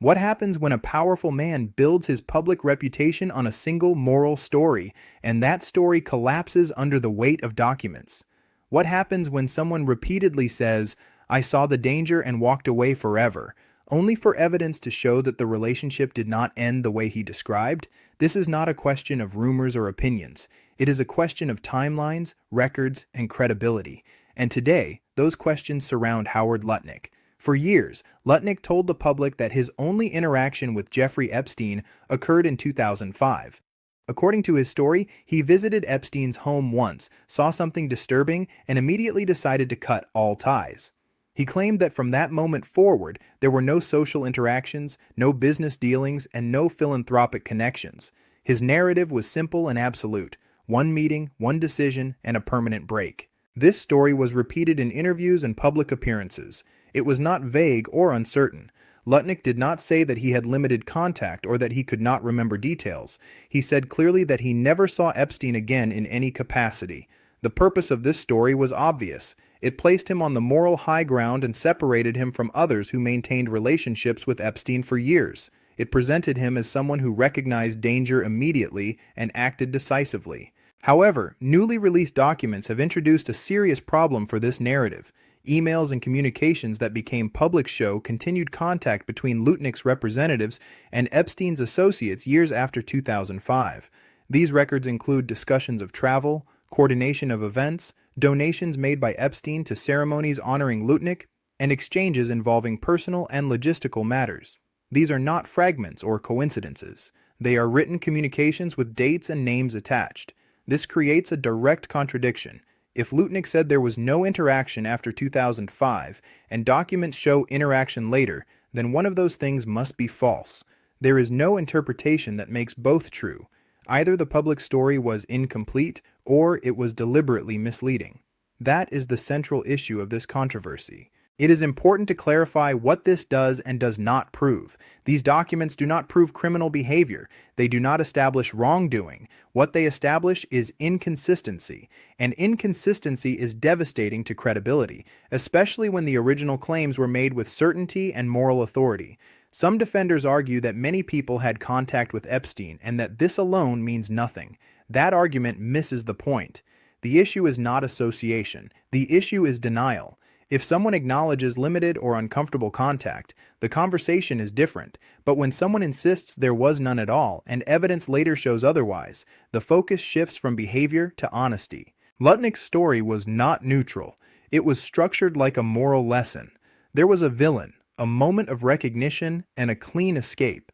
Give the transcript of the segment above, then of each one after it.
What happens when a powerful man builds his public reputation on a single moral story, and that story collapses under the weight of documents? What happens when someone repeatedly says, "I saw the danger and walked away forever," only for evidence to show that the relationship did not end the way he described? This is not a question of rumors or opinions. It is a question of timelines, records, and credibility. And today, those questions surround Howard Lutnick. For years, Lutnick told the public that his only interaction with Jeffrey Epstein occurred in 2005. According to his story, he visited Epstein's home once, saw something disturbing, and immediately decided to cut all ties. He claimed that from that moment forward, there were no social interactions, no business dealings, and no philanthropic connections. His narrative was simple and absolute: one meeting, one decision, and a permanent break. This story was repeated in interviews and public appearances. It was not vague or uncertain. Lutnick did not say that he had limited contact or that he could not remember details. He said clearly that he never saw Epstein again in any capacity. The purpose of this story was obvious. It placed him on the moral high ground and separated him from others who maintained relationships with Epstein for years. It presented him as someone who recognized danger immediately and acted decisively. However, newly released documents have introduced a serious problem for this narrative. Emails and communications that became public show continued contact between Lutnick's representatives and Epstein's associates years after 2005. These records include discussions of travel, coordination of events, donations made by Epstein to ceremonies honoring Lutnick, and exchanges involving personal and logistical matters. These are not fragments or coincidences. They are written communications with dates and names attached. This creates a direct contradiction. If Lutnick said there was no interaction after 2005 and documents show interaction later, then one of those things must be false. There is no interpretation that makes both true. Either the public story was incomplete or it was deliberately misleading. That is the central issue of this controversy. It is important to clarify what this does and does not prove. These documents do not prove criminal behavior. They do not establish wrongdoing. What they establish is inconsistency, and inconsistency is devastating to credibility, especially when the original claims were made with certainty and moral authority. Some defenders argue that many people had contact with Epstein and that this alone means nothing. That argument misses the point. The issue is not association. The issue is denial. If someone acknowledges limited or uncomfortable contact, the conversation is different. But when someone insists there was none at all and evidence later shows otherwise, the focus shifts from behavior to honesty. Lutnick's story was not neutral. It was structured like a moral lesson. There was a villain, a moment of recognition, and a clean escape.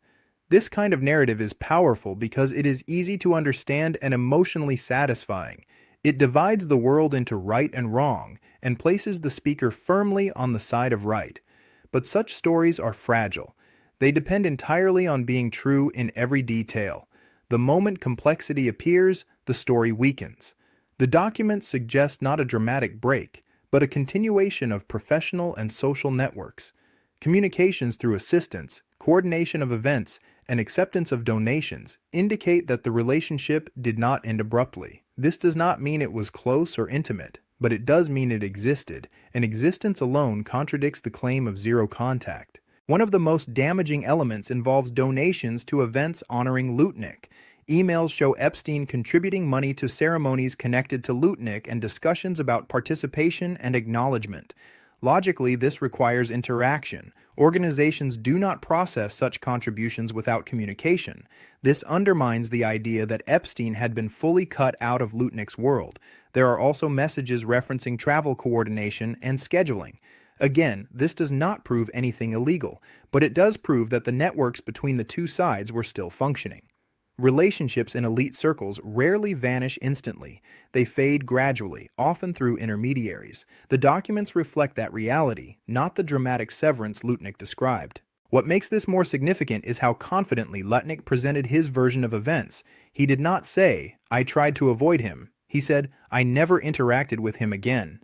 This kind of narrative is powerful because it is easy to understand and emotionally satisfying. It divides the world into right and wrong and places the speaker firmly on the side of right. But such stories are fragile. They depend entirely on being true in every detail. The moment complexity appears, the story weakens. The documents suggest not a dramatic break, but a continuation of professional and social networks. Communications through assistance, coordination of events, and acceptance of donations indicate that the relationship did not end abruptly. This does not mean it was close or intimate, but it does mean it existed, and existence alone contradicts the claim of zero contact. One of the most damaging elements involves donations to events honoring Lutnick. Emails show Epstein contributing money to ceremonies connected to Lutnick and discussions about participation and acknowledgement. Logically, this requires interaction. Organizations do not process such contributions without communication. This undermines the idea that Epstein had been fully cut out of Lutnick's world. There are also messages referencing travel coordination and scheduling. Again, this does not prove anything illegal, but it does prove that the networks between the two sides were still functioning. Relationships in elite circles rarely vanish instantly. They fade gradually, often through intermediaries. The documents reflect that reality, not the dramatic severance Lutnick described. What makes this more significant is how confidently Lutnick presented his version of events. He did not say, "I tried to avoid him." He said, "I never interacted with him again."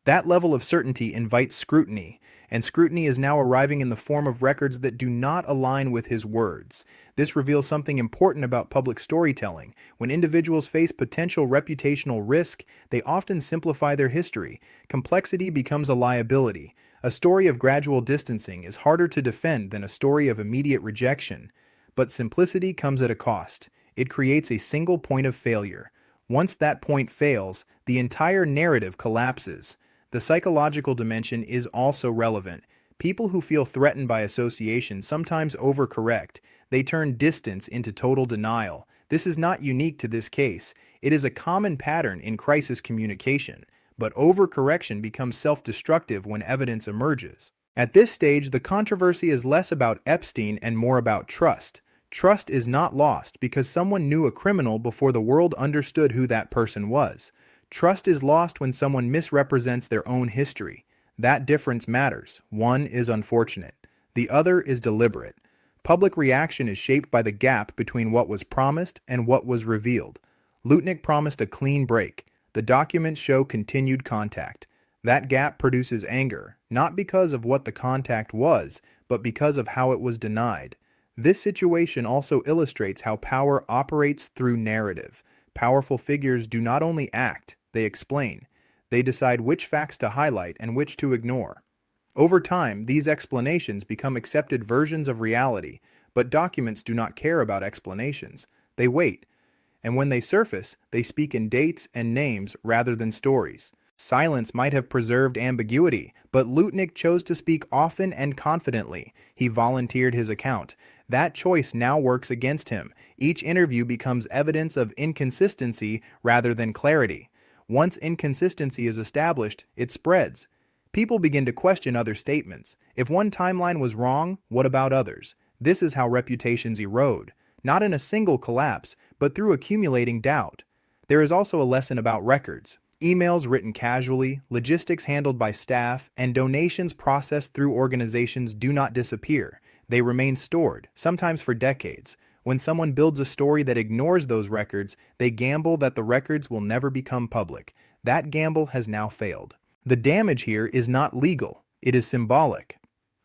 That level of certainty invites scrutiny, and scrutiny is now arriving in the form of records that do not align with his words. This reveals something important about public storytelling. When individuals face potential reputational risk, they often simplify their history. Complexity becomes a liability. A story of gradual distancing is harder to defend than a story of immediate rejection, but simplicity comes at a cost. It creates a single point of failure. Once that point fails, the entire narrative collapses. The psychological dimension is also relevant. People who feel threatened by association sometimes overcorrect. They turn distance into total denial. This is not unique to this case. It is a common pattern in crisis communication, but overcorrection becomes self-destructive when evidence emerges. At this stage, the controversy is less about Epstein and more about trust. Trust is not lost because someone knew a criminal before the world understood who that person was. Trust is lost when someone misrepresents their own history. That difference matters. One is unfortunate. The other is deliberate. Public reaction is shaped by the gap between what was promised and what was revealed. Lutnick promised a clean break. The documents show continued contact. That gap produces anger, not because of what the contact was, but because of how it was denied. This situation also illustrates how power operates through narrative. Powerful figures do not only act, they explain. They decide which facts to highlight and which to ignore. Over time, these explanations become accepted versions of reality, but documents do not care about explanations. They wait. And when they surface, they speak in dates and names rather than stories. Silence might have preserved ambiguity, but Lutnick chose to speak often and confidently. He volunteered his account. That choice now works against him. Each interview becomes evidence of inconsistency rather than clarity. Once inconsistency is established, it spreads. People begin to question other statements. If one timeline was wrong, what about others? This is how reputations erode, not in a single collapse, but through accumulating doubt. There is also a lesson about records. Emails written casually, logistics handled by staff, and donations processed through organizations do not disappear. They remain stored, sometimes for decades. When someone builds a story that ignores those records, they gamble that the records will never become public. That gamble has now failed. The damage here is not legal, it is symbolic.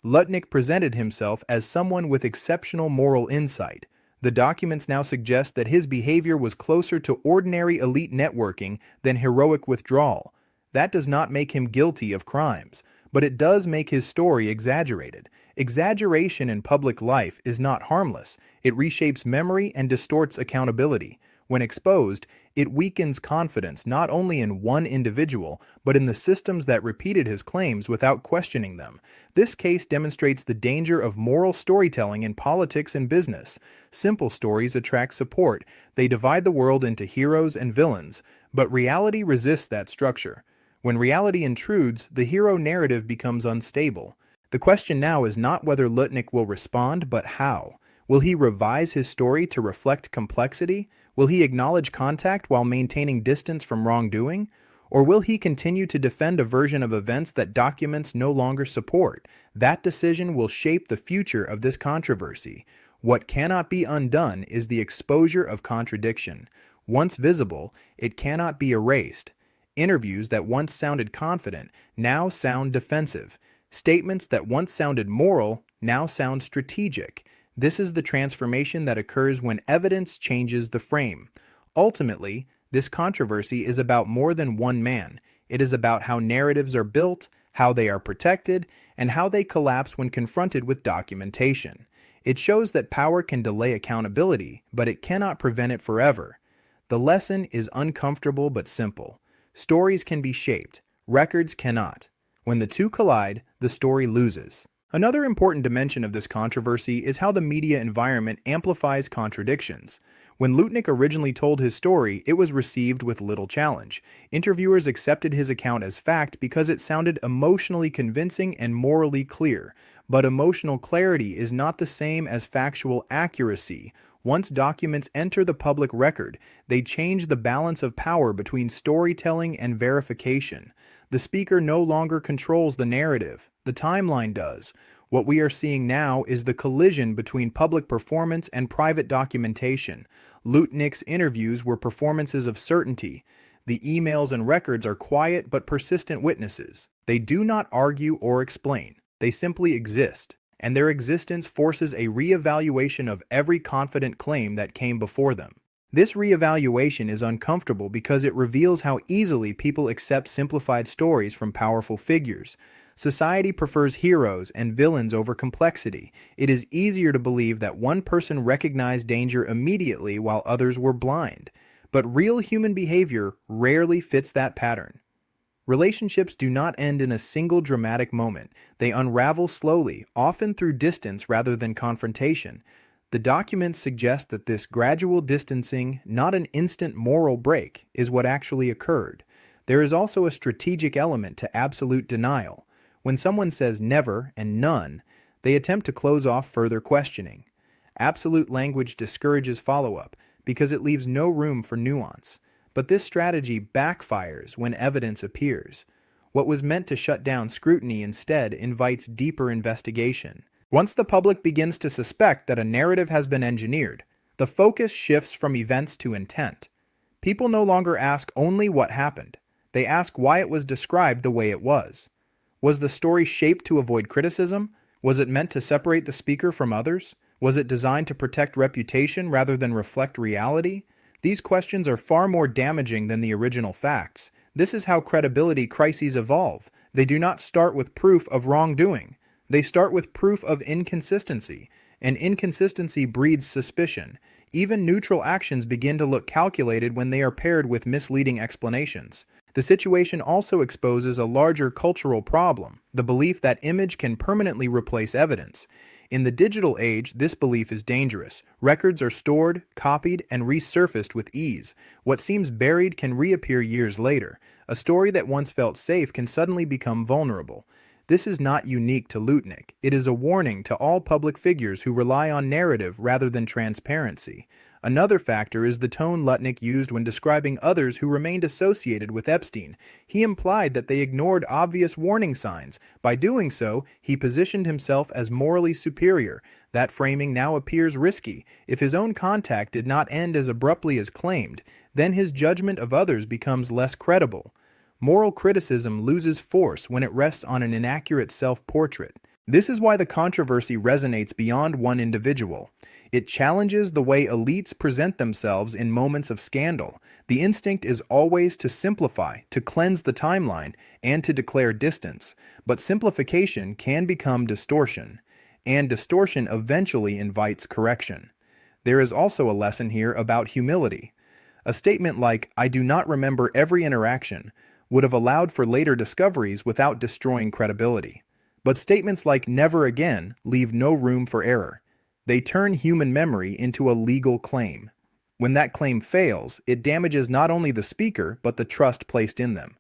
Lutnick presented himself as someone with exceptional moral insight. The documents now suggest that his behavior was closer to ordinary elite networking than heroic withdrawal. That does not make him guilty of crimes, but it does make his story exaggerated. Exaggeration in public life is not harmless. It reshapes memory and distorts accountability. When exposed, it weakens confidence not only in one individual, but in the systems that repeated his claims without questioning them. This case demonstrates the danger of moral storytelling in politics and business. Simple stories attract support. They divide the world into heroes and villains, but reality resists that structure. When reality intrudes, the hero narrative becomes unstable. The question now is not whether Lutnick will respond, but how. Will he revise his story to reflect complexity? Will he acknowledge contact while maintaining distance from wrongdoing? Or will he continue to defend a version of events that documents no longer support? That decision will shape the future of this controversy. What cannot be undone is the exposure of contradiction. Once visible, it cannot be erased. Interviews that once sounded confident now sound defensive. Statements that once sounded moral now sound strategic. This is the transformation that occurs when evidence changes the frame. Ultimately, this controversy is about more than one man. It is about how narratives are built, how they are protected, and how they collapse when confronted with documentation. It shows that power can delay accountability, but it cannot prevent it forever. The lesson is uncomfortable but simple. Stories can be shaped, records cannot. When the two collide, the story loses. Another important dimension of this controversy is how the media environment amplifies contradictions. When Lutnick originally told his story, it was received with little challenge. Interviewers accepted his account as fact because it sounded emotionally convincing and morally clear. But emotional clarity is not the same as factual accuracy. Once documents enter the public record, they change the balance of power between storytelling and verification. The speaker no longer controls the narrative. The timeline does. What we are seeing now is the collision between public performance and private documentation. Lutnick's interviews were performances of certainty. The emails and records are quiet but persistent witnesses. They do not argue or explain. They simply exist. And their existence forces a reevaluation of every confident claim that came before them. This reevaluation is uncomfortable because it reveals how easily people accept simplified stories from powerful figures. Society prefers heroes and villains over complexity. It is easier to believe that one person recognized danger immediately while others were blind. But real human behavior rarely fits that pattern. Relationships do not end in a single dramatic moment. They unravel slowly, often through distance rather than confrontation. The documents suggest that this gradual distancing, not an instant moral break, is what actually occurred. There is also a strategic element to absolute denial. When someone says never and none, they attempt to close off further questioning. Absolute language discourages follow-up because it leaves no room for nuance. But this strategy backfires when evidence appears. What was meant to shut down scrutiny instead invites deeper investigation. Once the public begins to suspect that a narrative has been engineered, the focus shifts from events to intent. People no longer ask only what happened. They ask why it was described the way it was. Was the story shaped to avoid criticism? Was it meant to separate the speaker from others? Was it designed to protect reputation rather than reflect reality? These questions are far more damaging than the original facts. This is how credibility crises evolve. They do not start with proof of wrongdoing. They start with proof of inconsistency. And inconsistency breeds suspicion. Even neutral actions begin to look calculated when they are paired with misleading explanations. The situation also exposes a larger cultural problem, the belief that image can permanently replace evidence. In the digital age, this belief is dangerous. Records are stored, copied, and resurfaced with ease. What seems buried can reappear years later. A story that once felt safe can suddenly become vulnerable. This is not unique to Lutnick. It is a warning to all public figures who rely on narrative rather than transparency. Another factor is the tone Lutnick used when describing others who remained associated with Epstein. He implied that they ignored obvious warning signs. By doing so, he positioned himself as morally superior. That framing now appears risky. If his own contact did not end as abruptly as claimed, then his judgment of others becomes less credible. Moral criticism loses force when it rests on an inaccurate self-portrait. This is why the controversy resonates beyond one individual. It challenges the way elites present themselves in moments of scandal. The instinct is always to simplify, to cleanse the timeline, and to declare distance. But simplification can become distortion, and distortion eventually invites correction. There is also a lesson here about humility. A statement like, "I do not remember every interaction," would have allowed for later discoveries without destroying credibility. But statements like "never again" leave no room for error. They turn human memory into a legal claim. When that claim fails, it damages not only the speaker, but the trust placed in them.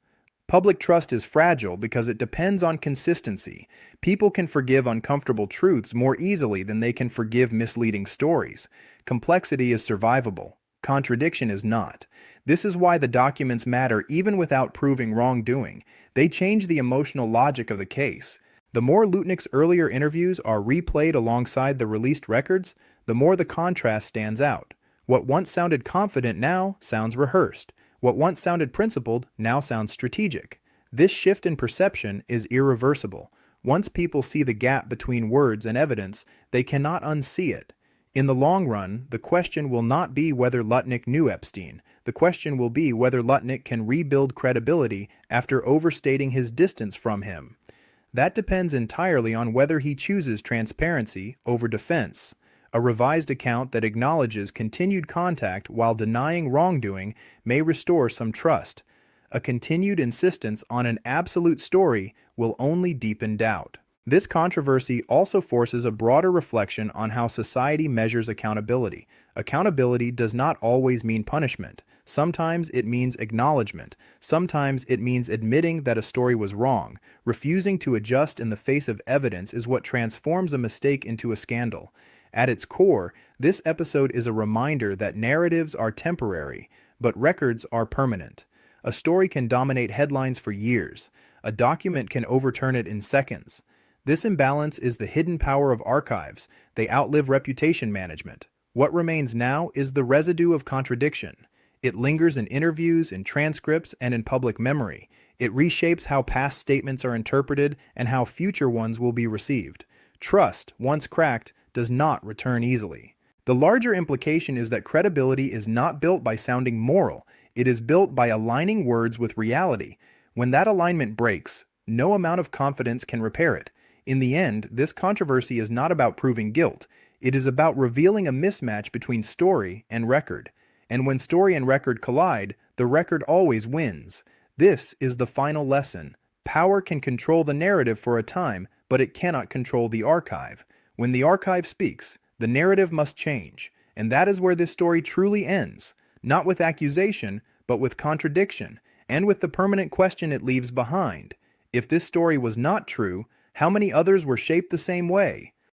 Public trust is fragile because it depends on consistency. People can forgive uncomfortable truths more easily than they can forgive misleading stories. Complexity is survivable. Contradiction is not. This is why the documents matter even without proving wrongdoing. They change the emotional logic of the case. The more Lutnick's earlier interviews are replayed alongside the released records, the more the contrast stands out. What once sounded confident now sounds rehearsed. What once sounded principled now sounds strategic. This shift in perception is irreversible. Once people see the gap between words and evidence, they cannot unsee it. In the long run, the question will not be whether Lutnick knew Epstein. The question will be whether Lutnick can rebuild credibility after overstating his distance from him. That depends entirely on whether he chooses transparency over defense. A revised account that acknowledges continued contact while denying wrongdoing may restore some trust. A continued insistence on an absolute story will only deepen doubt. This controversy also forces a broader reflection on how society measures accountability. Accountability does not always mean punishment. Sometimes it means acknowledgement. Sometimes it means admitting that a story was wrong. Refusing to adjust in the face of evidence is what transforms a mistake into a scandal. At its core, this episode is a reminder that narratives are temporary, but records are permanent. A story can dominate headlines for years. A document can overturn it in seconds. This imbalance is the hidden power of archives. They outlive reputation management. What remains now is the residue of contradiction. It lingers in interviews, in transcripts, and in public memory. It reshapes how past statements are interpreted and how future ones will be received. Trust, once cracked, does not return easily. The larger implication is that credibility is not built by sounding moral. It is built by aligning words with reality. When that alignment breaks, no amount of confidence can repair it. In the end, this controversy is not about proving guilt. It is about revealing a mismatch between story and record. And when story and record collide, the record always wins. This is the final lesson. Power can control the narrative for a time, but it cannot control the archive. When the archive speaks, the narrative must change. And that is where this story truly ends. Not with accusation, but with contradiction, and with the permanent question it leaves behind. If this story was not true, how many others were shaped the same way?